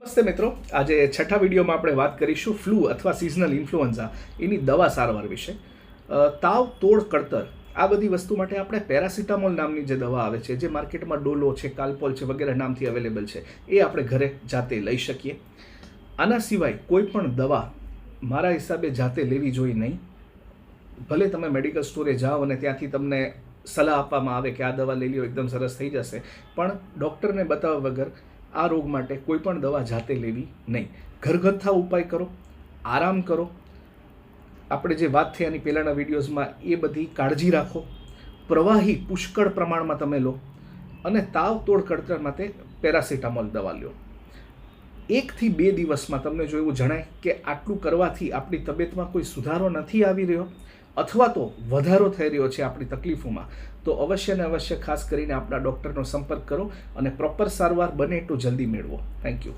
નમસ્તે મિત્રો, આજે છઠ્ઠા વિડીયોમાં આપણે વાત કરીશું ફ્લૂ અથવા સિઝનલ ઇન્ફ્લુએન્ઝા એની દવા સારવાર વિશે. તાવ, તોડ, કળતર આ બધી વસ્તુ માટે આપણે પેરાસિટામોલ નામની જે દવા આવે છે, જે માર્કેટમાં ડોલો છે, કાલપોલ છે વગેરે નામથી અવેલેબલ છે, એ આપણે ઘરે જાતે લઈ શકીએ. આના સિવાય કોઈ પણ દવા મારા હિસાબે જાતે લેવી જોઈએ નહીં. ભલે તમે મેડિકલ સ્ટોરે જાઓ અને ત્યાંથી તમને સલાહ આપવામાં આવે કે આ દવા લઈ લો એકદમ સરસ થઈ જશે, પણ ડૉક્ટરને બતાવ્યા વગર આ રોગ માટે કોઈ પણ દવા જાતે લેવી નહીં. ઘરગથ્થા ઉપાય કરો, આરામ કરો. આપણે જે વાત થઈ એની પહેલાંના વિડીયોઝમાં એ બધી કાળજી રાખો. પ્રવાહી પુષ્કળ પ્રમાણમાં તમે લો અને તાવ, તોડ, કળતર માટે પેરાસિટામોલ દવા લો. 1 થી 2 દિવસમાં તમને જો એવું જણાય કે આટલું કરવાથી આપણી તબિયતમાં કોઈ સુધારો નથી આવી રહ્યો અથવા તો વધારો થઈ રહ્યો છે આપણી તકલીફોમાં, તો અવશ્ય ને અવશ્ય ખાસ કરીને આપણા ડૉક્ટરનો સંપર્ક કરો અને પ્રોપર સારવાર બને એટલું જલ્દી મેળવો. Thank you.